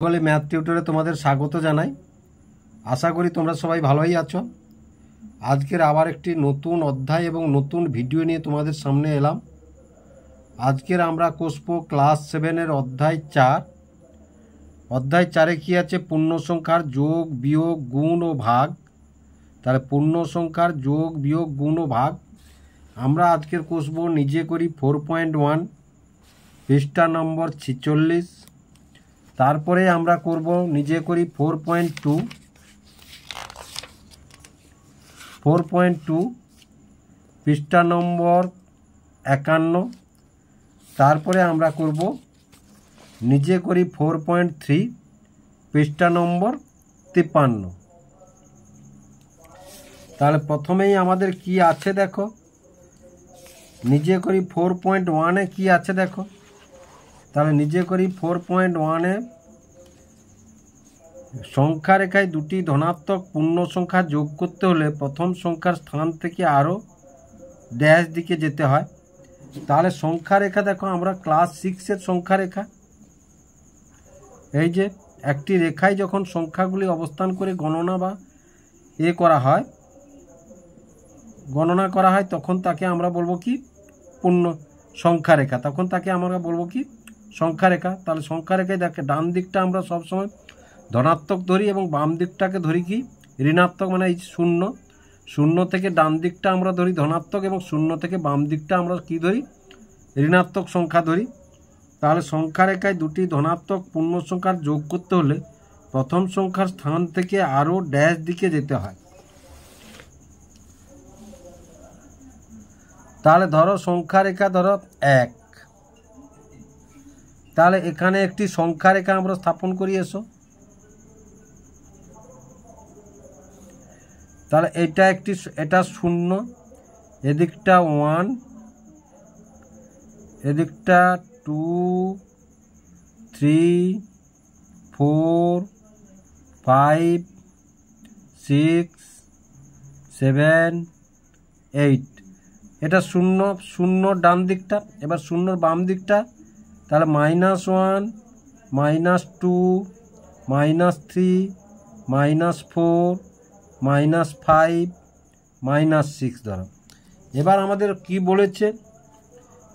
সকলে ম্যাথ টিউটরে তোমাদের স্বাগত জানাই। আশা করি তোমরা সবাই ভালোই আছো। আজকের আবার একটি নতুন অধ্যায় এবং নতুন ভিডিও নিয়ে তোমাদের সামনে এলাম। আজকের আমরা কষবো ক্লাস 7-এর অধ্যায় 4। অধ্যায় 4-এ কী আছে? পূর্ণ সংখ্যার যোগ বিয়োগ গুণ ও ভাগ। তাহলে পূর্ণ সংখ্যার যোগ বিয়োগ গুণ ও ভাগ আমরা আজকের কষবো নিজে করি 4.1 পৃষ্ঠা নম্বর 46। তারপরে আমরা করব নিজে করি 4.2 পৃষ্ঠা নম্বর 51। তারপরে আমরা করব নিজে করি 4.3 পৃষ্ঠা নম্বর 53। তাহলে প্রথমেই আমাদের কি আছে দেখো, নিজে করি 4.1-এ কি আছে দেখো। তাহলে নিজে করি 4.1-এ সংখ্যা রেখায় দুটি ধনাত্মক পূর্ণ সংখ্যা যোগ করতে হলে প্রথম সংখ্যার স্থান থেকে আরও ড্যাশ দিকে যেতে হয়। তাহলে সংখ্যা রেখা দেখো, আমরা ক্লাস 6-এর সংখ্যা রেখা, এই যে একটি রেখায় যখন সংখ্যাগুলি অবস্থান করে গণনা করা হয় তখন তাকে আমরা বলবো কি? পূর্ণ সংখ্যা রেখা। তখন তাকে আমরা বলবো কি? সংখ্যা রেখা। তাহলে সংখ্যা রেখায় দেখে ডান দিকটা আমরা সবসময় ধনাত্মক ধরি এবং বাম দিকটাকে ধরি কি? ঋণাত্মক। মানে এই শূন্য থেকে ডান দিকটা আমরা ধরি ধনাত্মক এবং শূন্য থেকে বাম দিকটা আমরা কি ধরি? ঋণাত্মক সংখ্যা ধরি। তাহলে সংখ্যা রেখায় দুটি ধনাত্মক পূর্ণ সংখ্যার যোগ করতে হলে প্রথম সংখ্যার স্থান থেকে আরও ড্যাশ দিকে যেতে হয়। তাহলে ধরো সংখ্যা রেখা ধরো 1। তাহলে এখানে একটি সংখ্যা রেখা আমরা স্থাপন করি, এসো। তাহলে এটা 0, এদিকটা 1, এদিকটা 2, 3, 4, 5, 6, 7, 8। এটা 0 ডান দিকটা। এবার 0 বাম দিকটা, তাহলে -1, -2, -3, -4, -5, -6 ধরো। এবার আমাদের কি বলেছে?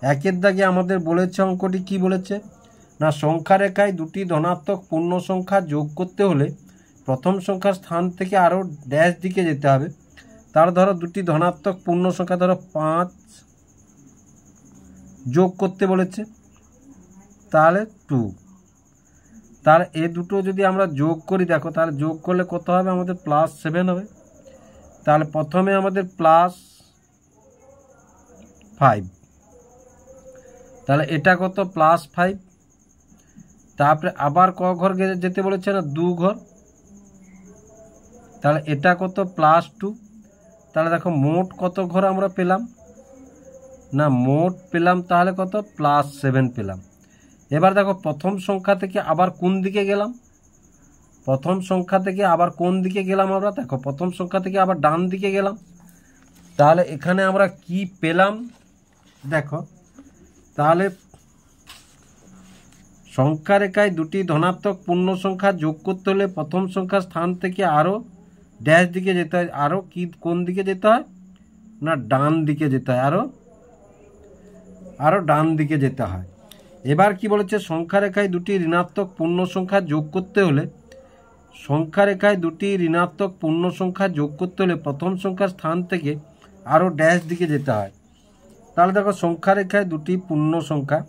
একের দাগে আমাদের বলেছে, অঙ্কটি কি বলেছে না, সংখ্যা রেখায় দুটি ধনাত্মক পূর্ণ সংখ্যা যোগ করতে হলে প্রথম সংখ্যার স্থান থেকে আরও ড্যাশ দিকে যেতে হবে। তার ধরো দুটি ধনাত্মক পূর্ণ সংখ্যা ধরো 5 যোগ করতে বলেছে, তাহলে 2। তাহলে এ দুটো যদি আমরা যোগ করি দেখো, তাহলে যোগ করলে কত হবে? আমাদের +7 হবে। তাহলে প্রথমে আমাদের +5, তাহলে এটা কত? +5। তারপরে আবার ক ঘর যেতে বলেছে না? 2 ঘর। তাহলে এটা কত? +2। তাহলে দেখো মোট কত ঘর আমরা পেলাম না? মোট পেলাম তাহলে কত? +7 পেলাম। এবার দেখো প্রথম সংখ্যা থেকে আবার কোন দিকে গেলাম? প্রথম সংখ্যা থেকে আবার কোন দিকে গেলাম আমরা? দেখো প্রথম সংখ্যা থেকে আবার ডান দিকে গেলাম। তাহলে এখানে আমরা কি পেলাম দেখো, তাহলে সংখ্যা রেখায় দুটি ধনাত্মক পূর্ণ সংখ্যা যোগ করতে হলে প্রথম সংখ্যার স্থান থেকে আরও ড্যাশ দিকে যেতে হয়। আরও কি কোন দিকে যেতে হয় না? ডান দিকে যেতে হয়। আরও ডান দিকে যেতে হয়। এবার কি বলেছে? সংখ্যা রেখায় দুটি ঋণাত্মক পূর্ণ সংখ্যা যোগ করতে হলে প্রথম সংখ্যার স্থান থেকে আরও ড্যাশ দিকে যেতে হয়। তাহলে দেখো সংখ্যা রেখায় দুটি পূর্ণ সংখ্যা,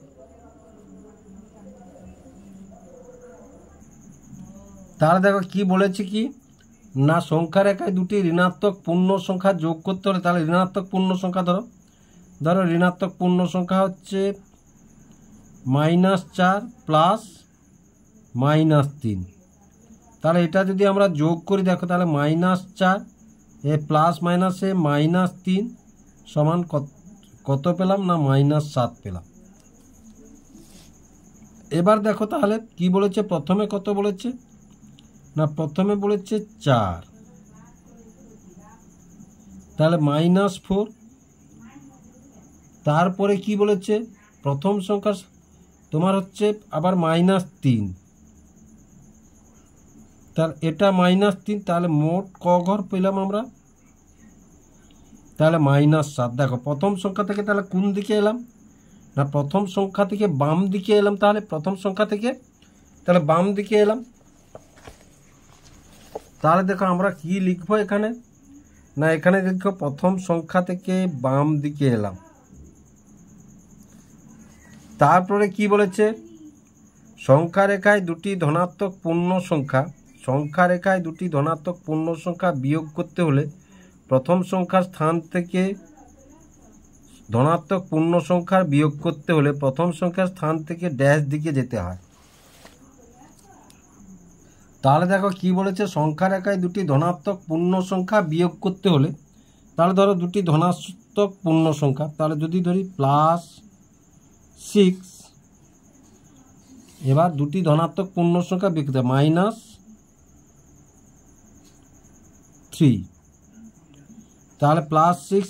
তাহলে দেখো কি বলেছে কি না, সংখ্যা রেখায় দুটি ঋণাত্মক পূর্ণ সংখ্যা যোগ করতে হলে, তাহলে ঋণাত্মক পূর্ণ সংখ্যা ধরো ঋণাত্মক পূর্ণ সংখ্যা হচ্ছে -4 প্লাস -3। তাহলে এটা যদি আমরা যোগ করি দেখো, তাহলে -4 এ প্লাস মাইনাসে -3 সমান কত পেলাম না? -7 পেলাম। এবার দেখো তাহলে কি বলেছে? প্রথমে কত বলেছে না? প্রথমে বলেছে 4, তাহলে -4। তারপরে কি বলেছে? প্রথম সংখ্যা তোমার হচ্ছে আবার -3, তাহলে এটা -3, তাহলে মোট ক ঘর পেলাম আমরা? তাহলে -7। দেখো প্রথম সংখ্যা থেকে তাহলে কোন দিকে এলাম? না প্রথম সংখ্যা থেকে বাম দিকে এলাম। তাহলে প্রথম সংখ্যা থেকে তাহলে বাম দিকে এলাম। তাহলে দেখো আমরা কি লিখবো এখানে? না এখানে দেখো প্রথম সংখ্যা থেকে বাম দিকে এলাম। তারপরে কি বলেছে? সংখ্যা রেখায় দুটি ধনাত্মক পূর্ণ সংখ্যা, সংখ্যা রেখায় দুটি ধনাত্মক পূর্ণ সংখ্যা বিয়োগ করতে হলে প্রথম সংখ্যার স্থান থেকে ধনাত্মক পূর্ণ সংখ্যার বিয়োগ করতে হলে প্রথম সংখ্যার স্থান থেকে ড্যাশ দিকে যেতে হয়। তাহলে দেখো কি বলেছে? সংখ্যা রেখায় দুটি ধনাত্মক পূর্ণ সংখ্যা বিয়োগ করতে হলে, তাহলে ধরো দুটি ধনাত্মক পূর্ণ সংখ্যা, তাহলে যদি ধরি +6, এবার দুটি ধনাত্মক পূর্ণ সংখ্যা বিয়োগ করতে -3, তাহলে +6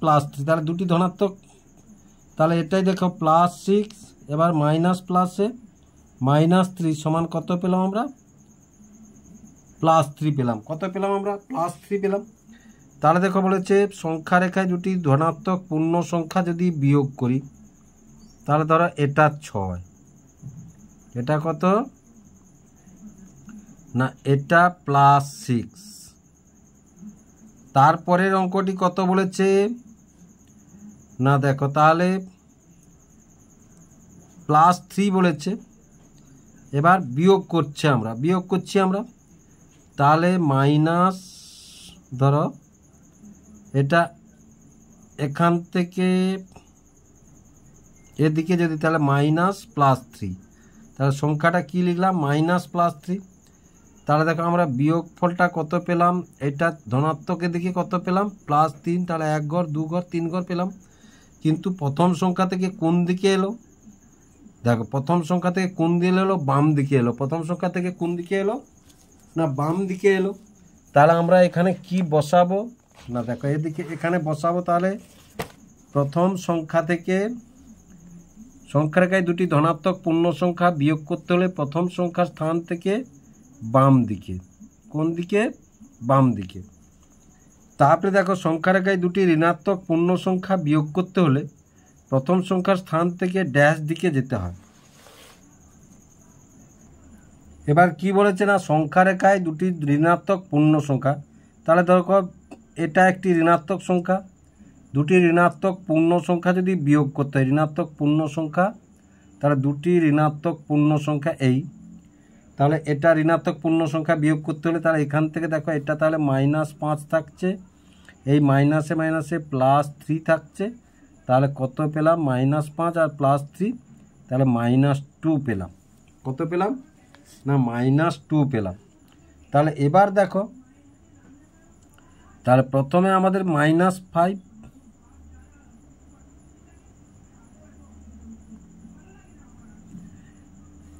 +3, তাহলে দুটি ধনাত্মক, তাহলে এটাই দেখো +6 এবার মাইনাস প্লাসে -3 সমান কত পেলাম আমরা? +3 পেলাম। কত পেলাম আমরা? +3 পেলাম। তাহলে দেখো বলেছে সংখ্যা রেখায় দুটি ধনাত্মক পূর্ণ সংখ্যা যদি বিয়োগ করি, তাহলে ধরো এটা 6, এটা কত? না এটা +6। তারপরের অঙ্কটি কত বলেছে? না দেখো তাহলে +3 বলেছে। এবার বিয়োগ করছি আমরা, তাহলে মাইনাস, ধরো এটা এখান থেকে এদিকে যদি, তাহলে -+3, তাহলে সংখ্যাটা কি লিখলাম? -+3। তাহলে দেখো আমরা বিয়োগ ফলটা কত পেলাম? এটা ধনাত্মক এদিকে কত পেলাম? +3, তাহলে 1 ঘর 2 ঘর 3 ঘর পেলাম। কিন্তু প্রথম সংখ্যা থেকে কোন দিকে এলো? দেখো প্রথম সংখ্যা থেকে কোন দিকে এলো? বাম দিকে এলো। প্রথম সংখ্যা থেকে কোন দিকে এলো? না বাম দিকে এলো। তাহলে আমরা এখানে কি বসাবো? না দেখো এদিকে এখানে বসাবো। তাহলে প্রথম সংখ্যা থেকে, সংখ্যা রেখায় দুটি ধনাত্মক পূর্ণ সংখ্যা বিয়োগ করতে হলে প্রথম সংখ্যার স্থান থেকে বাম দিকে। কোন দিকে? বাম দিকে। তারপরে দেখো সংখ্যা রেখায় দুটি ঋণাত্মক পূর্ণ সংখ্যা বিয়োগ করতে হলে প্রথম সংখ্যার স্থান থেকে ড্যাশ দিকে যেতে হয়। এবার কি বলেছে? না সংখ্যা রেখায় দুটি ঋণাত্মক পূর্ণ সংখ্যা, তাহলে দেখো এটা একটি ঋণাত্মক সংখ্যা, দুটি ঋণাত্মক পূর্ণ সংখ্যা যদি বিয়োগ করতে হয়, ঋণাত্মক পূর্ণ সংখ্যা, তাহলে দুটি ঋণাত্মক পূর্ণ সংখ্যা এই, তাহলে এটা ঋণাত্মক পূর্ণ সংখ্যা বিয়োগ করতে হলে, তাহলে এখান থেকে দেখো এটা তাহলে -5 থাকছে, এই মাইনাসে মাইনাসে +3 থাকছে, তাহলে কত পেলাম? -5 আর +3, তাহলে -2 পেলাম। কত পেলাম? না -2 পেলাম। তাহলে এবার দেখো, তাহলে প্রথমে আমাদের -5,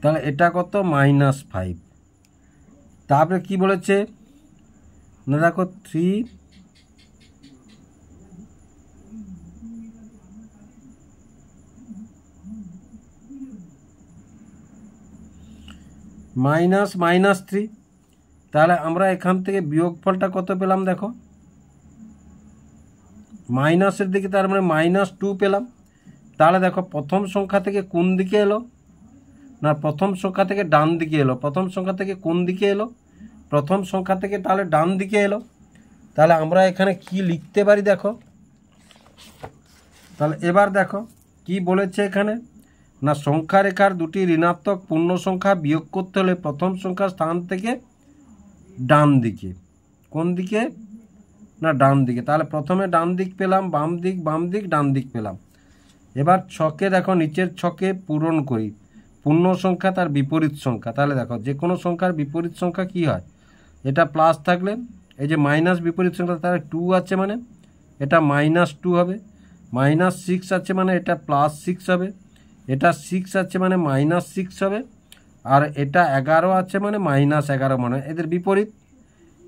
তাহলে এটা কত? -5। তারপরে কি বলেছে? না দেখো 3 -3, তাহলে আমরা এখান থেকে বিয়োগফলটা কত পেলাম? দেখো মাইনাসের দিকে, তার মানে -2 পেলাম। তাহলে দেখো প্রথম সংখ্যা থেকে কোন দিকে এলো? না প্রথম সংখ্যা থেকে ডান দিকে এলো। প্রথম সংখ্যা থেকে কোন দিকে এলো? প্রথম সংখ্যা থেকে তাহলে ডান দিকে এলো। তাহলে আমরা এখানে কি লিখতে পারি? দেখো তাহলে এবার দেখো কি বলেছে এখানে? না সংখ্যা রেখার দুটি ঋণাত্মক পূর্ণ সংখ্যা বিয়োগ করতে হলে প্রথম সংখ্যার স্থান থেকে ডান দিকে। কোন দিকে? না ডান দিকে। তাহলে প্রথমে ডান দিক পেলাম, বাম দিক, বাম দিক, ডান দিক পেলাম। এবার ছকে দেখো, নিচের ছকে পূরণ করি পূর্ণ সংখ্যা তার বিপরীত সংখ্যা। তাহলে দেখো যে কোনো সংখ্যার বিপরীত সংখ্যা কি হয়? এটা প্লাস থাকলে এই যে মাইনাস বিপরীত সংখ্যা, তাহলে 2 আছে মানে এটা -2 হবে, -6 আছে মানে এটা +6 হবে, এটা 6 আছে মানে -6 হবে, আর এটা 11 আছে মানে -11, মানে এদের বিপরীত।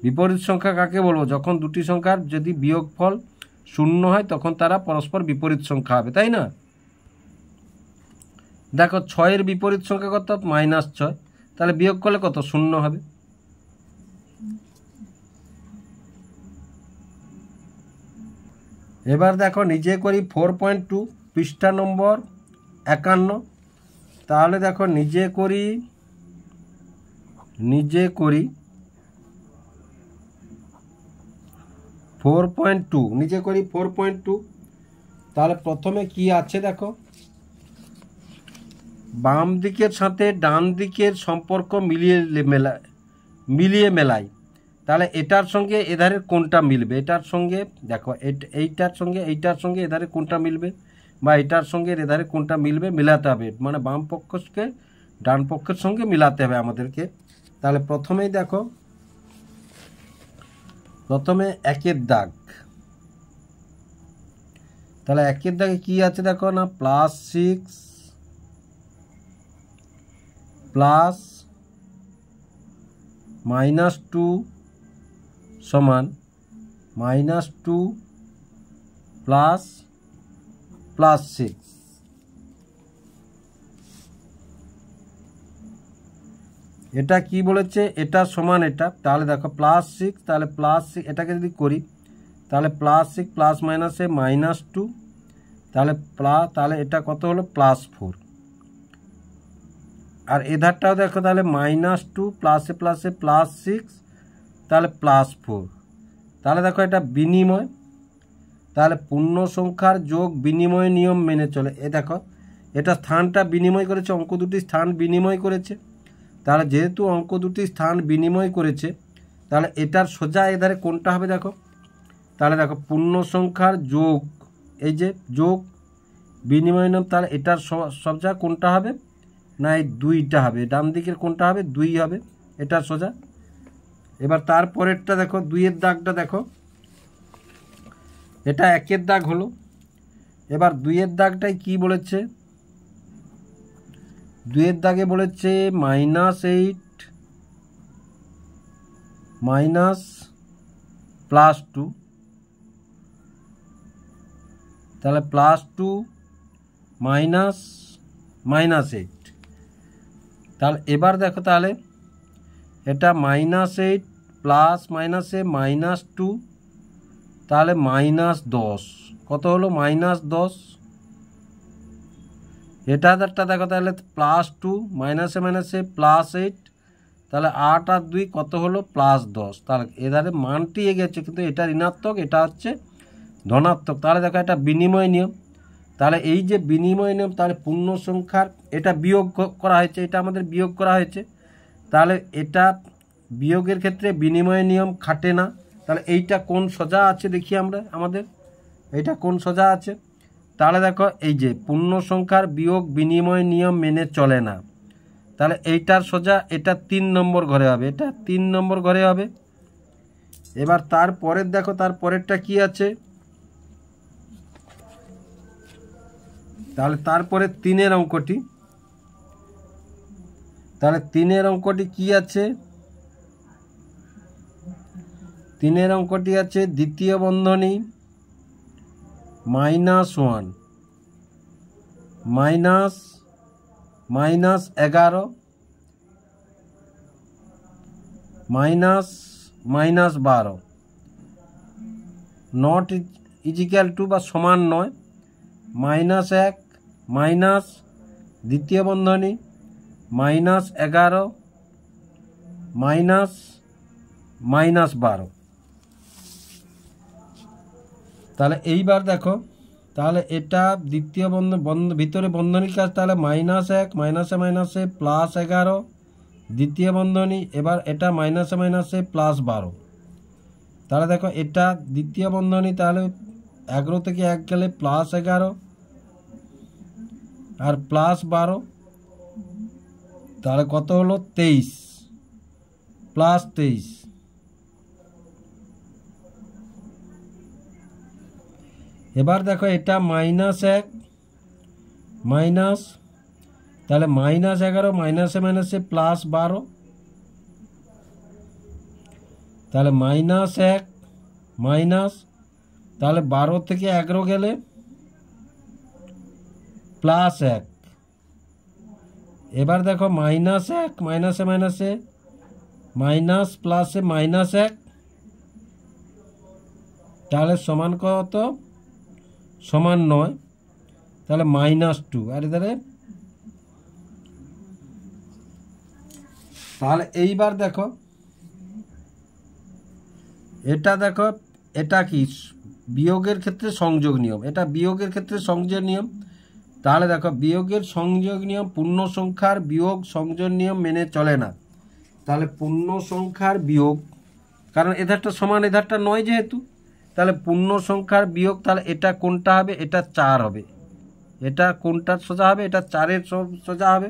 বিপরীত সংখ্যা কাকে বলবো? যখন দুটি সংখ্যার যদি বিয়োগফল 0 হয় তখন তারা পরস্পর বিপরীত সংখ্যা হবে, তাই না? দেখো 6 এর বিপরীত সংখ্যা কত? -6, তাহলে বিয়োগ করলে কত? 0 হবে। এবার দেখো নিজে করি 4.2 পৃষ্ঠা নম্বর 51। তাহলে দেখো নিজে করি 4.2, নিজে করি 4.2। তাহলে প্রথমে কি আছে দেখো, বাম দিকের সাথে ডান দিকের সম্পর্ক মিলিয়ে মেলাই। তাহলে এটার সঙ্গে এধারের কোনটা মিলবে, এটার সঙ্গে দেখো এইটার সঙ্গে এধারে কোনটা মিলবে, বা এটার সঙ্গে এধারে কোনটা মিলবে মিলাতে হবে, মানে বাম পক্ষকে ডান পক্ষের সঙ্গে মিলাতে হবে আমাদেরকে। তাহলে প্রথমেই দেখো, প্রথমে একের দাগ। তাহলে একের দাগে কি আছে দেখো না, +6 প্লাস -2 সমান -2 প্লাস +6। এটা কি বলেছে, এটা সমান এটা। তাহলে দেখো +6, তাহলে +6 এটাকে যদি করি তাহলে +6 প্লাস মাইনাসে -2, তাহলে এটা কত হলো +4। আর এধারটাও দেখো, তাহলে -2 প্লাসে প্লাসে +6, তাহলে +4। তাহলে দেখো এটা বিনিময়, তাহলে পূর্ণ সংখ্যার যোগ বিনিময় নিয়ম মেনে চলে। এ দেখো এটা স্থানটা বিনিময় করেছে, অঙ্ক দুটি স্থান বিনিময় করেছে। তাহলে যেহেতু অঙ্ক দুটি স্থান বিনিময় করেছে, তাহলে এটার সোজা এধারে কোনটা হবে দেখো, তাহলে দেখো পূর্ণ সংখ্যার যোগ, এই যে যোগ বিনিময় নিয়ম, তাহলে এটার সোজা কোনটা হবে না, এই 2টা হবে। ডান দিকের কোনটা হবে, 2 হবে, এটার সোজা। এবার তারপরেরটা দেখো, 2-এর দাগটা দেখো, এটা 1-এর দাগ হলো। এবার 2-এর দাগটাই কি বলেছে, 2-এর দাগে বলেছে -8 +2, তাহলে +2 -8। তাহলে এবার দেখো, তাহলে এটা -8 প্লাস মাইনাসে -2, তাহলে -10 কত হলো, -10। এটা দেখো, তাহলে +2 মাইনাসে মাইনাসে +8, তাহলে 8 আর 2 কত হলো +10। তাহলে এধারে মানটি এগেছে, কিন্তু এটা ঋণাত্মক, এটা হচ্ছে ধনাত্মক। তাহলে দেখো এটা বিনিময় নিয়ম। তাহলে এই যে বিনিময় নিয়ম, তাহলে পূর্ণ সংখ্যার এটা বিয়োগ করা হয়েছে, এটা আমাদের বিয়োগ করা হয়েছে। তাহলে এটা বিয়োগের ক্ষেত্রে বিনিময় নিয়ম খাটে না। তাহলে এইটা কোন সোজা আছে দেখি আমরা, আমাদের এইটা কোন সোজা আছে। তাহলে দেখো এই যে পূর্ণ সংখ্যার বিয়োগ বিনিময় নিয়ম মেনে চলে না, তাহলে এইটার সোজা এটা 3 নম্বর ঘরে হবে, এটা 3 নম্বর ঘরে হবে। এবার তারপরের দেখো, তারপরেরটা কি আছে, তাহলে তারপরে 3-এর অঙ্কটি, তাহলে 3-এর অঙ্কটি কি আছে, 3-এর অঙ্কটি আছে দ্বিতীয় বন্ধনী -1 -11 -12 নট ইজিক্যাল টু বা সমান নয়, -1 মাইনাস দ্বিতীয় বন্ধনী -11 -12। তাহলে এইবার দেখো, তাহলে এটা দ্বিতীয় ভিতরে বন্ধনীর কাজ, তাহলে -1 মাইনাসে মাইনাসে +11 দ্বিতীয় বন্ধনী। এবার এটা মাইনাসে মাইনাসে +12। তাহলে দেখো এটা দ্বিতীয় বন্ধনী, তাহলে 11 থেকে 1 গেলে +11 আর +12, তাহলে কত হলো 23 +23। এবার দেখো এটা -1 মাইনাস, তাহলে -11 মাইনাসে মাইনাসে +12, তাহলে -1 মাইনাস, তাহলে 12 থেকে 11 গেলে +1। এবার দেখো -1 মাইনাসে মাইনাসে মাইনাস প্লাসে -1, তাহলে সমান কত সমান 9, তাহলে -2। আর তাহলে এইবার দেখো এটা, দেখো এটা কি বিয়োগের ক্ষেত্রে সংযোগ নিয়ম, এটা বিয়োগের ক্ষেত্রে সংযোগ নিয়ম। তাহলে দেখো বিয়োগের সংযোগ নিয়ম, পূর্ণ সংখ্যার বিয়োগ সংযোগ নিয়ম মেনে চলে না। তাহলে পূর্ণ সংখ্যার বিয়োগ, কারণ এধারটা সমান এধারটা 9 যেহেতু, তাহলে পূর্ণ সংখ্যার বিয়োগ, তাহলে এটা কোনটা হবে, এটা 4 হবে। এটা কোনটার সোজা হবে, এটা 4-এর সোজা হবে।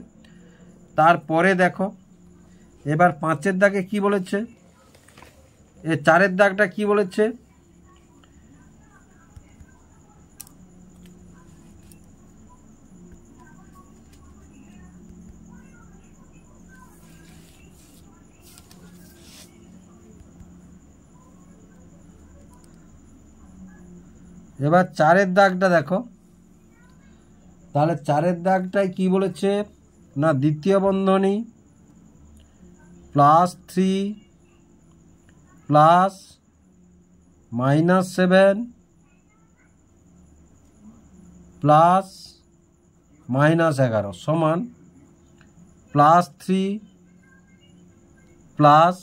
তারপরে দেখো এবার 5-এর দাগে কি বলেছে, এ 4-এর দাগটা কি বলেছে, এবার 4-এর দাগটা দেখো, তাহলে 4-এর দাগটায় কি বলেছে না, দ্বিতীয় বন্ধনী +3 প্লাস -7 প্লাস -11 সমান +3 প্লাস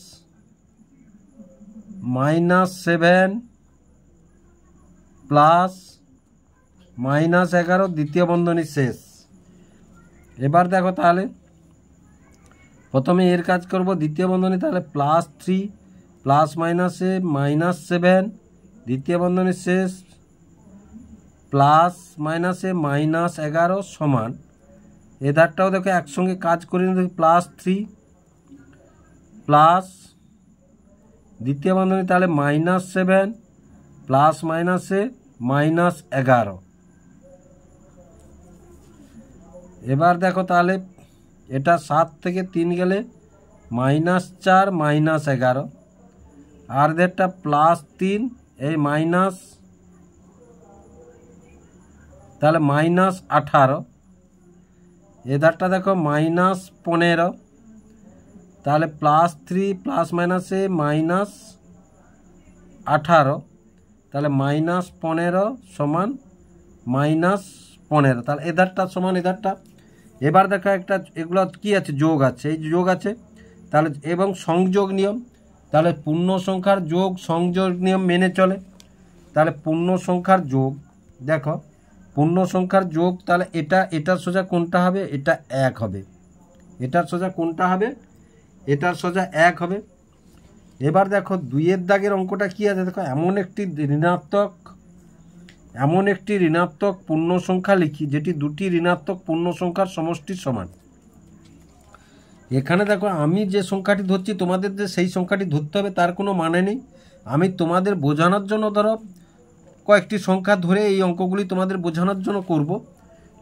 -7 প্লাস -11 দ্বিতীয় বন্ধনী শেষ। এবার দেখো তাহলে প্রথমে এর কাজ করব, দ্বিতীয় বন্ধনী, তাহলে +3 প্লাস -7 দ্বিতীয় বন্ধনী শেষ প্লাস -11 সমান, এধারটাও দেখো একসঙ্গে কাজ করি না, +3 প্লাস দ্বিতীয় বন্ধনী, তাহলে -7 প্লাস -11। এবার দেখো তাহলে এটা 7 থেকে 3 গেলে -4 -11, আর এদেরটা +3 এই মাইনাস, তাহলে -18, এধারটা দেখো -15, তাহলে +3 প্লাস -18, তাহলে -15 সমান -15, তাহলে এধারটা সমান এধারটা। এবার দেখো একটা, এগুলো কি আছে, যোগ আছে, এই যোগ আছে, তাহলে এবং সংযোগ নিয়ম, তাহলে পূর্ণ সংখ্যার যোগ সংযোগ নিয়ম মেনে চলে। তাহলে পূর্ণ সংখ্যার যোগ, দেখো পূর্ণ সংখ্যার যোগ, তাহলে এটার সোজা কোনটা হবে, এটা 1 হবে। এটার সোজা কোনটা হবে, এটার সোজা 1 হবে। এবার দেখো 2-এর দাগের অঙ্কটা কি আছে, দেখো এমন একটি ঋণাত্মক পূর্ণ সংখ্যা লিখি যেটি দুটি ঋণাত্মক পূর্ণ সংখ্যার সমষ্টির সমান। এখানে দেখো আমি যে সংখ্যাটি ধরছি, তোমাদের যে সেই সংখ্যাটি ধরতে হবে তার কোনো মানে নেই। আমি তোমাদের বোঝানোর জন্য ধরো কয়েকটি সংখ্যা ধরে এই অঙ্কগুলি তোমাদের বোঝানোর জন্য করব।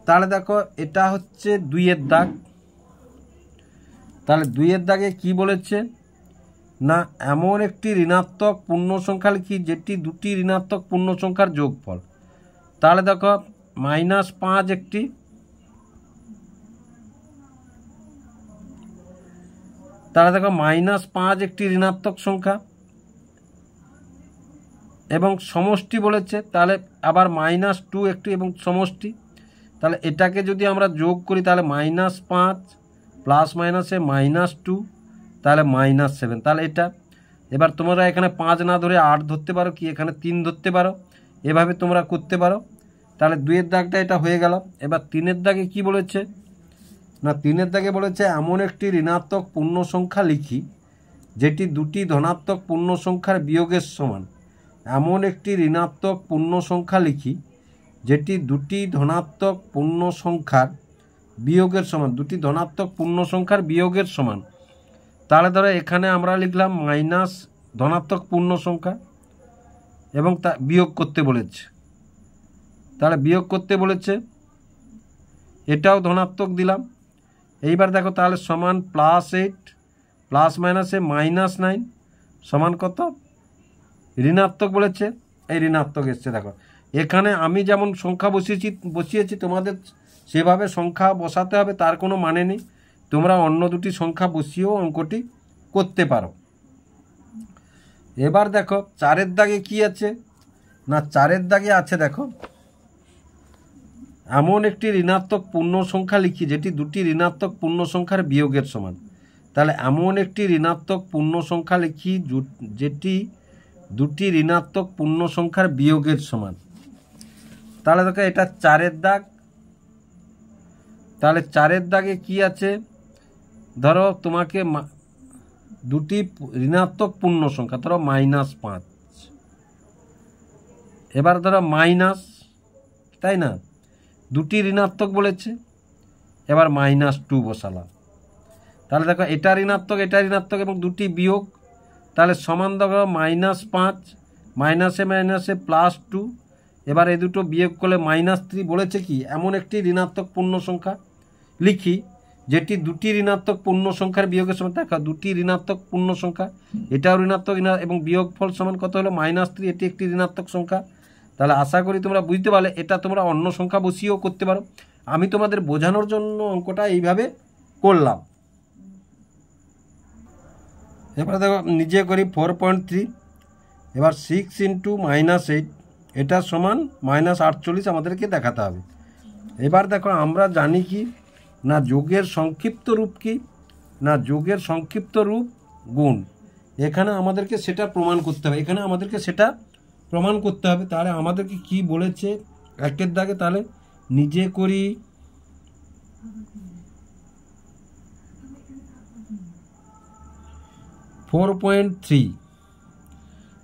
তাহলে দেখো এটা হচ্ছে 2-এর দাগ, তাহলে 2-এর দাগে কি বলেছে না, এমন একটি ঋণাত্মক পূর্ণ সংখ্যা লিখি যেটি দুটি ঋণাত্মক পূর্ণ সংখ্যার যোগফল। তাহলে দেখো -5 একটি, তাহলে দেখো -5 একটি ঋণাত্মক সংখ্যা এবং সমষ্টি বলেছে, তাহলে আবার -2 একটি এবং সমষ্টি। তাহলে এটাকে যদি আমরা যোগ করি, তাহলে -5 প্লাস -2, তাহলে -7, তাহলে এটা। এবার তোমরা এখানে 5 না ধরে 8 ধরতে পারো, কি এখানে 3 ধরতে পারো, এভাবে তোমরা করতে পারো। তাহলে 2-এর দাগটা এটা হয়ে গেল। এবার 3-এর দাগে কি বলেছে না, 3-এর দাগে বলেছে এমন একটি ঋণাত্মক পূর্ণ সংখ্যা লিখি যেটি দুটি ধনাত্মক পূর্ণ সংখ্যার বিয়োগের সমান। এমন একটি ঋণাত্মক পূর্ণ সংখ্যা লিখি যেটি দুটি ধনাত্মক পূর্ণ সংখ্যার বিয়োগের সমান, দুটি ধনাত্মক পূর্ণ সংখ্যার বিয়োগের সমান। তাহলে ধরো এখানে আমরা লিখলাম মাইনাস ধনাত্মক পূর্ণ সংখ্যা এবং তা বিয়োগ করতে বলেছে, তাহলে বিয়োগ করতে বলেছে, এটাও ধনাত্মক দিলাম। এইবার দেখো তাহলে সমান +8 প্লাস -9 সমান কত, ঋণাত্মক বলেছে, এই ঋণাত্মক এসছে। দেখো এখানে আমি যেমন সংখ্যা বসিয়েছি তোমাদের সেভাবে সংখ্যা বসাতে হবে তার কোনো মানে নেই, তোমরা অন্য দুটি সংখ্যা বসিয়েও অঙ্কটি করতে পারো। এবার দেখো 4-এর দাগে কি আছে না, 4-এর দাগে আছে দেখো এমন একটি ঋণাত্মক পূর্ণ সংখ্যা লিখি যেটি দুটি ঋণাত্মক পূর্ণ সংখ্যার বিয়োগের সমান। তাহলে এমন একটি ঋণাত্মক পূর্ণ সংখ্যা লিখি যেটি দুটি ঋণাত্মক পূর্ণ সংখ্যার বিয়োগের সমান। তাহলে দেখো এটা 4-এর দাগ। তাহলে 4-এর দাগে কি আছে, ধরো তোমাকে দুটি ঋণাত্মক পূর্ণ সংখ্যা, ধরো -5, এবার ধরো মাইনাস, তাই না, দুটি ঋণাত্মক বলেছে, এবার -2 বসালাম। তাহলে দেখো এটা ঋণাত্মক এবং দুটি বিয়োগ, তাহলে সমান দেখো -5 মাইনাসে মাইনাসে +2, এবার এই দুটো বিয়োগ করলে -3 বলেছে কি এমন একটি ঋণাত্মক পূর্ণ সংখ্যা লিখি যেটি দুটি ঋণাত্মক পূর্ণ সংখ্যার বিয়োগের সমান। দেখো দুটি ঋণাত্মক পূর্ণ সংখ্যা, এটাও ঋণাত্মক এবং বিয়োগফল সমান কত হলো -3, এটি একটি ঋণাত্মক সংখ্যা। তাহলে আশা করি তোমরা বুঝতে পারলে। এটা তোমরা অন্য সংখ্যা বসিয়েও করতে পারো, আমি তোমাদের বোঝানোর জন্য অঙ্কটা এইভাবে করলাম। এবার দেখো নিজে করি 4.3, এবার 6 × -8 এটা সমান -48 আমাদেরকে দেখাতে হবে। এবার দেখো আমরা জানি কি না যোগের সংক্ষিপ্ত রূপ কি না যোগের সংক্ষিপ্ত রূপ গুণ। এখানে আমাদেরকে সেটা প্রমাণ করতে হবে, তাহলে আমাদেরকে কি বলেছে 1-এর দাগে, তাহলে নিজে করি 4.3,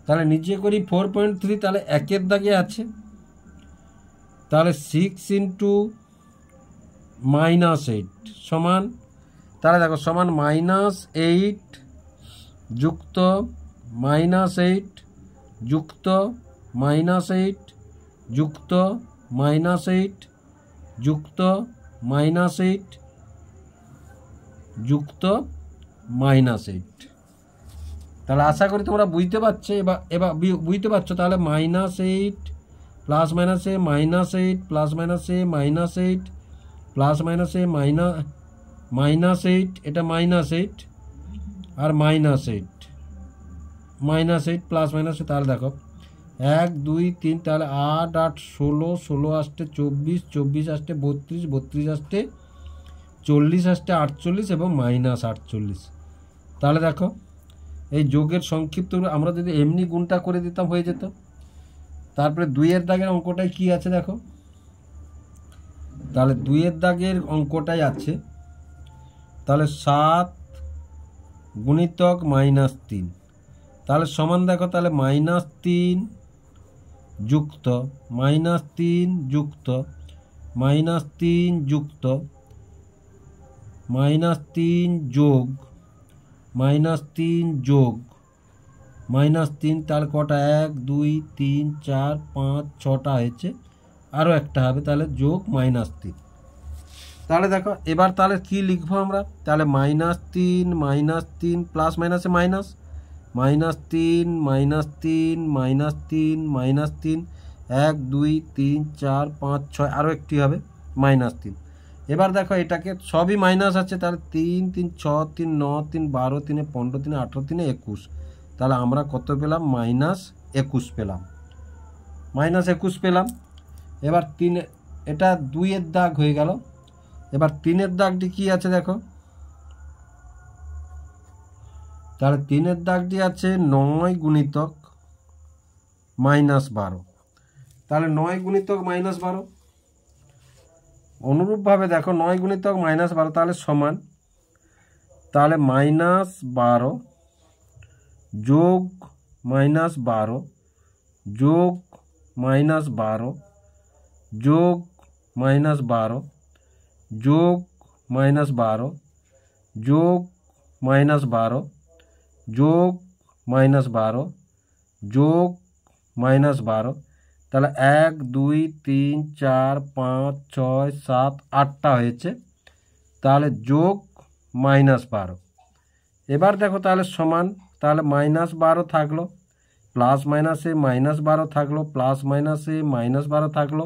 তাহলে নিজে করি 4.3, তাহলে 1-এর দাগে আছে, তাহলে 6 × -8 সমান, তাহলে দেখো সমান -8 যুক্ত -8 যুক্ত -8 যুক্ত -8 যুক্ত -8 যুক্ত -8। তাহলে আশা করি তোমরা বুঝতে পারছো। এবার বুঝতে পারছো, তাহলে -8 প্লাস মাইনাসে -8 প্লাস মাইনাসে -8 প্লাস মাইনাসে -8, এটা -8 আর -8 প্লাস মাইনাসে। তাহলে দেখো 1 2 3, তাহলে 8 8 16, 16 আসতে 24, 24 আসতে 32, 32 আসতে 40, আসতে 48 এবং -48। তাহলে দেখো এই যোগের সংক্ষিপ্ত আমরা যদি এমনি গুণটা করে দিতাম হয়ে যেত। তারপরে 2-এর দাগের অঙ্কটাই কি আছে দেখো, তাহলে 2-এর দাগের অঙ্কটাই আছে, তাহলে 7 গুণিতক -3, তাহলে সমান দেখো, তাহলে -3 যুক্ত -3 যুক্ত -3 যুক্ত -3 যোগ -3 যোগ -3, তাহলে কটা 1 2 3 4 5 6টা হয়েছে, আরও একটা হবে, তাহলে যোগ -3। তাহলে দেখো এবার তাহলে কি লিখবো আমরা, তাহলে -3 -3 প্লাস মাইনাসে মাইনাস -3 -3 -3 -3 1 2 3 4 5 6, আরও একটি হবে -3। এবার দেখো এটাকে সবই মাইনাস আছে, তাহলে 3 3 6 3 9 3 12 3 15 3 18 3 21, তাহলে আমরা কত পেলাম -21 পেলাম, -21 পেলাম। এবার 3, এটা 2-এর দাগ হয়ে গেল। এবার 3-এর দাগটি কি আছে দেখো, তাহলে 3-এর দাগটি আছে 9 গুণিতক -12, তাহলে 9 গুণিতক -12। অনুরূপভাবে দেখো 9 গুণিতক -12, তাহলে সমান, তাহলে -12 যোগ -12 যোগ -12 যোগ -12 যোগ -12 যোগ -12 যোগ -12 যোগ -12, তাহলে 1 2 3 4 5 6 7 8টা হয়েছে, তাহলে যোগ -12। এবার দেখো তাহলে সমান, তাহলে -12 থাকলো, প্লাস মাইনাসে -12 থাকলো, প্লাস মাইনাসে -12 থাকলো,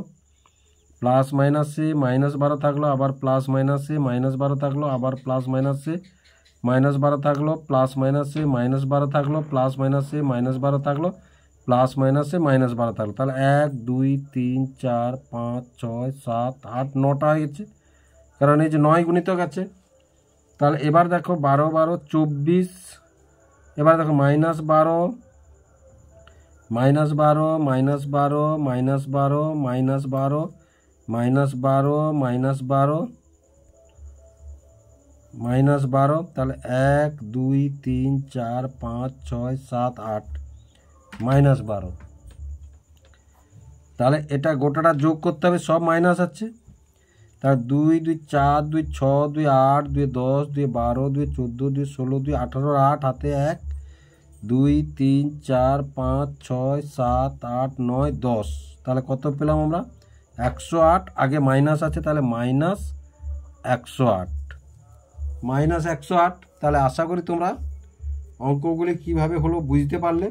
প্লাস মাইনাসে -12 থাকলো, আবার প্লাস মাইনাসে -12 থাকলো, আবার প্লাস মাইনাসে -12 থাকলো, প্লাস মাইনাসে -12 থাকলো, প্লাস মাইনাসে -12 থাকলো, প্লাস মাইনাসে -12 থাকলো, তাহলে 1 2 3 4 5 6 7 8 9টা হয়ে গেছে, কারণ এই যে 9 গুণিতক আছে। তাহলে এবার দেখো 12 12 24, এবার দেখো -12 -12 -12 -12 -12 -12 -12, তাহলে 1 2 3 4 5 6 7 8 -12। তাহলে এটা গোটাটা যোগ করতে হবে, সব মাইনাস আছে। তাহলে 2 2 4 2 6 2 8 2 10 2 12 2 14 2 16 2 18 8 হাতে 1 2 3 4 5 6 7 8 9 10। তাহলে কত পেলাম আমরা? 108। আগে মাইনাস আছে, তাহলে -108, -108। তাহলে আশা করি তোমরা অঙ্কগুলি কিভাবে হলো বুঝতে পারলে।